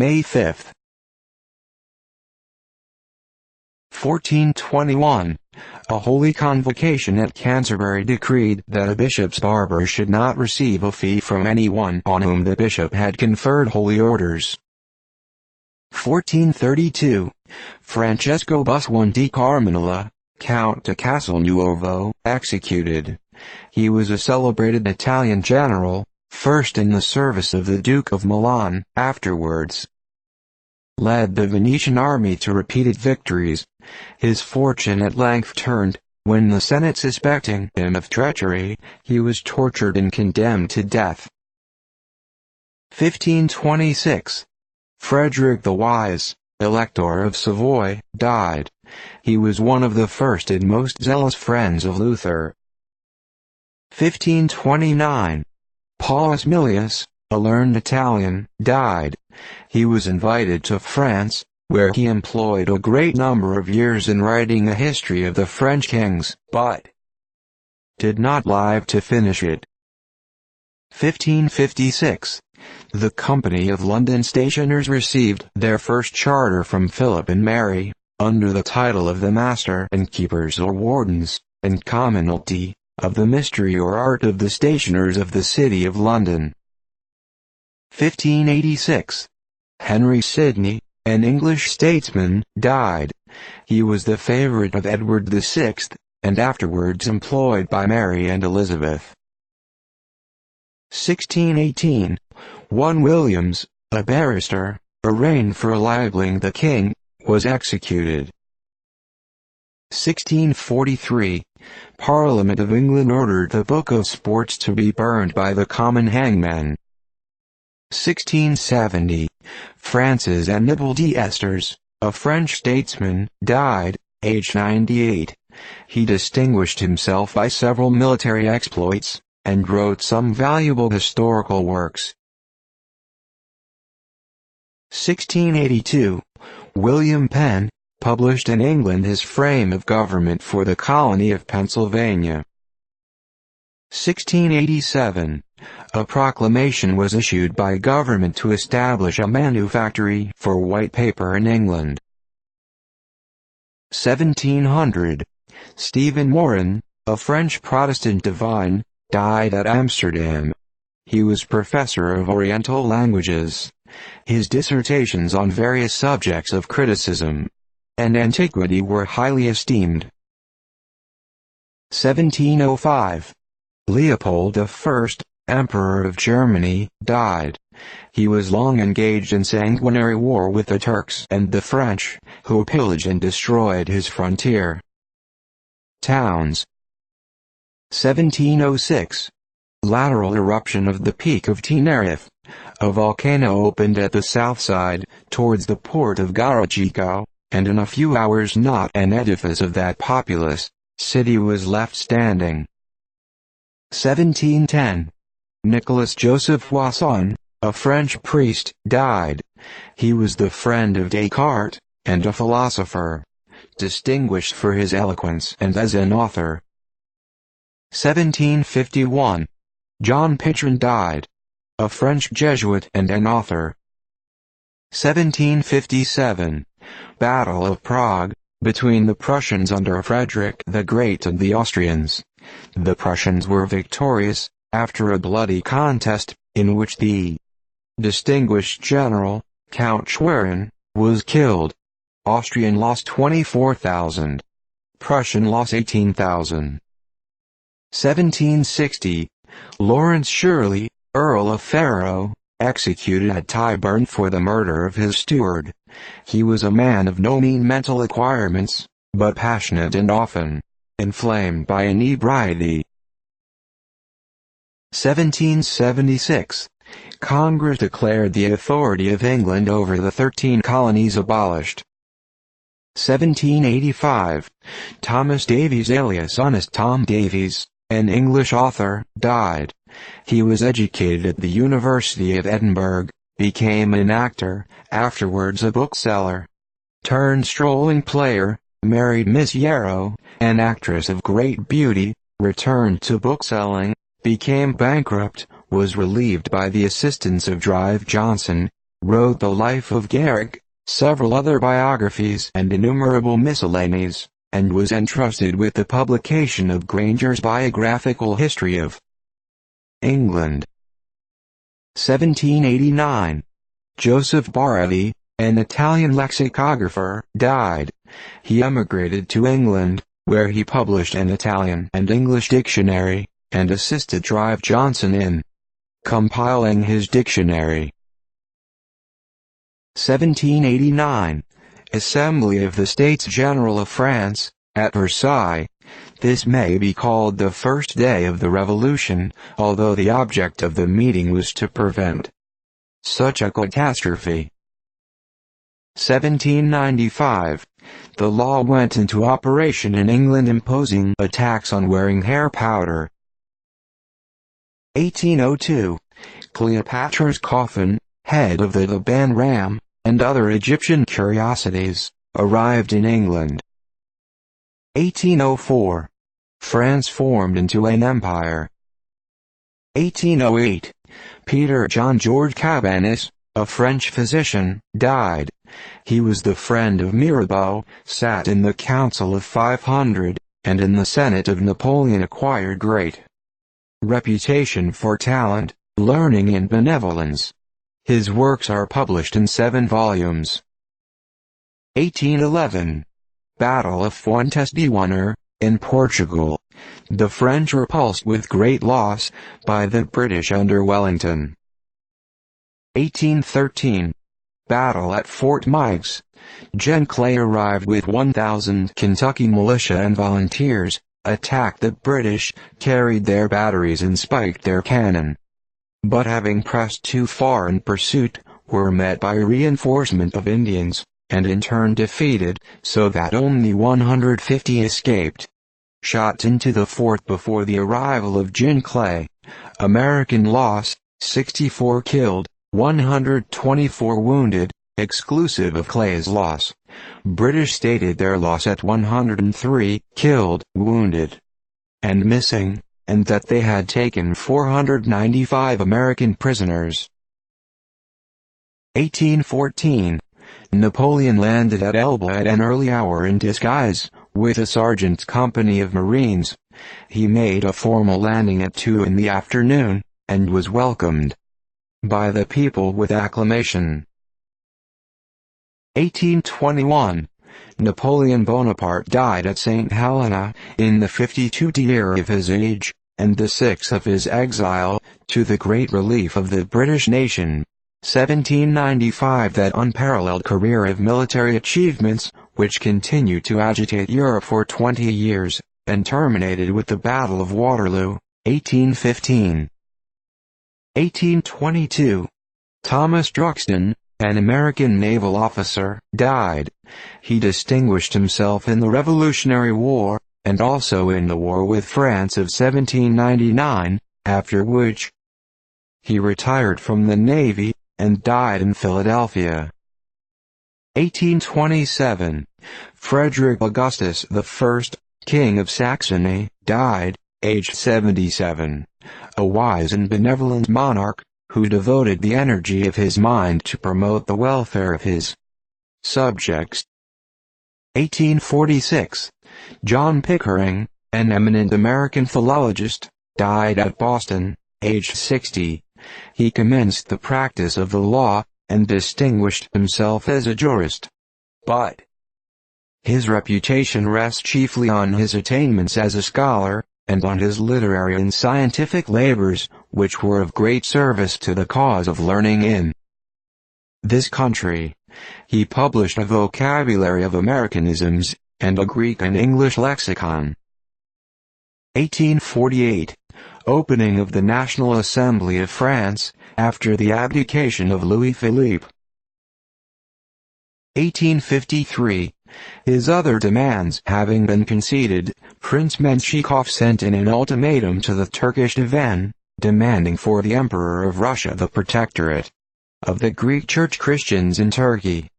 May 5. 1421. A holy convocation at Canterbury decreed that a bishop's barber should not receive a fee from anyone on whom the bishop had conferred holy orders. 1432. Francesco Busone di Carminola, Count de Castelnuovo, executed. He was a celebrated Italian general, first in the service of the Duke of Milan, afterwards led the Venetian army to repeated victories. His fortune at length turned, when the Senate suspecting him of treachery, he was tortured and condemned to death. 1526. Frederick the Wise, Elector of Savoy, died. He was one of the first and most zealous friends of Luther. 1529. Paulus Milius, a learned Italian, died. He was invited to France, where he employed a great number of years in writing a history of the French kings, but did not live to finish it. 1556. The Company of London Stationers received their first charter from Philip and Mary, under the title of the Master and Keepers or Wardens, and Commonalty, of the Mystery or Art of the Stationers of the City of London. 1586. Henry Sidney, an English statesman, died. He was the favorite of Edward VI, and afterwards employed by Mary and Elizabeth. 1618. One Williams, a barrister, arraigned for libeling the king, was executed. 1643. Parliament of England ordered the Book of Sports to be burned by the common hangman. 1670. Francis Annibal d'Esters, a French statesman, died, aged 98. He distinguished himself by several military exploits, and wrote some valuable historical works. 1682. William Penn published in England his frame of government for the colony of Pennsylvania. 1687. A proclamation was issued by government to establish a manufactory for white paper in England. 1700. Stephen Morin, a French Protestant divine, died at Amsterdam. He was professor of Oriental languages. His dissertations on various subjects of criticism and antiquity were highly esteemed. 1705. Leopold I, Emperor of Germany, died. He was long engaged in sanguinary war with the Turks and the French, who pillaged and destroyed his frontier towns. 1706. Lateral eruption of the Peak of Teneriffe. A volcano opened at the south side, towards the port of Garachico, and in a few hours not an edifice of that populous city was left standing. 1710. Nicolas Joseph Poisson, a French priest, died. He was the friend of Descartes, and a philosopher, distinguished for his eloquence and as an author. 1751. John Pitron died. A French Jesuit and an author. 1757. Battle of Prague, between the Prussians under Frederick the Great and the Austrians. The Prussians were victorious, after a bloody contest, in which the distinguished general, Count Schwerin, was killed. Austrian lost 24,000. Prussian lost 18,000. 1760. Lawrence Shirley, Earl of Farrow, executed at Tyburn for the murder of his steward. He was a man of no mean mental acquirements, but passionate and often inflamed by inebriety. 1776. Congress declared the authority of England over the 13 colonies abolished. 1785. Thomas Davies alias Honest Tom Davies, an English author, died. He was educated at the University of Edinburgh, became an actor, afterwards a bookseller, turned strolling player, married Miss Yarrow, an actress of great beauty, returned to bookselling, became bankrupt, was relieved by the assistance of Drive Johnson, wrote the life of Garrick, several other biographies and innumerable miscellanies, and was entrusted with the publication of Granger's biographical history of England. 1789. Joseph Baretti, an Italian lexicographer, died. He emigrated to England, where he published an Italian and English dictionary, and assisted Drive Johnson in compiling his dictionary. 1789. Assembly of the States General of France, at Versailles. This may be called the first day of the Revolution, although the object of the meeting was to prevent such a catastrophe. 1795. The law went into operation in England imposing a tax on wearing hair powder. 1802. Cleopatra's coffin, head of the Theban ram, and other Egyptian curiosities, arrived in England. 1804. France formed into an empire. 1808. Peter John George Cabanis, a French physician, died. He was the friend of Mirabeau, sat in the Council of 500, and in the Senate of Napoleon, acquired great reputation for talent, learning and benevolence. His works are published in 7 volumes. 1811. Battle of Fuentes de Winner, in Portugal. The French repulsed with great loss by the British under Wellington. 1813. Battle at Fort Meigs. Gen Clay arrived with 1,000 Kentucky militia and volunteers, attacked the British, carried their batteries and spiked their cannon. But having pressed too far in pursuit, were met by reinforcement of Indians, and in turn defeated, so that only 150 escaped. Shot into the fort before the arrival of Gen Clay. American loss, 64 killed, 124 wounded, exclusive of Clay's loss. British stated their loss at 103 killed, wounded, and missing, and that they had taken 495 American prisoners. 1814. Napoleon landed at Elba at an early hour in disguise, with a sergeant's company of Marines. He made a formal landing at 2 in the afternoon, and was welcomed by the people with acclamation. 1821. Napoleon Bonaparte died at St. Helena, in the 52nd year of his age, and the 6th of his exile, to the great relief of the British nation. 1795. That unparalleled career of military achievements, which continued to agitate Europe for 20 years, and terminated with the Battle of Waterloo, 1815. 1822. Thomas Truxtun, an American naval officer, died. He distinguished himself in the Revolutionary War, and also in the war with France of 1799, after which he retired from the Navy, and died in Philadelphia. 1827. Frederick Augustus I, King of Saxony, died, aged 77. A wise and benevolent monarch, who devoted the energy of his mind to promote the welfare of his subjects. 1846. John Pickering, an eminent American philologist, died at Boston, aged 60. He commenced the practice of the law, and distinguished himself as a jurist. But his reputation rests chiefly on his attainments as a scholar, and on his literary and scientific labors, which were of great service to the cause of learning in this country. He published a vocabulary of Americanisms, and a Greek and English lexicon. 1848. Opening of the National Assembly of France, after the abdication of Louis Philippe. 1853. His other demands having been conceded, Prince Menshikov sent in an ultimatum to the Turkish Divan, demanding for the Emperor of Russia the protectorate of the Greek Church Christians in Turkey.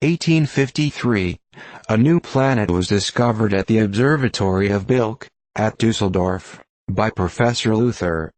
1853. A new planet was discovered at the observatory of Bilk, at Dusseldorf, by Professor Luther.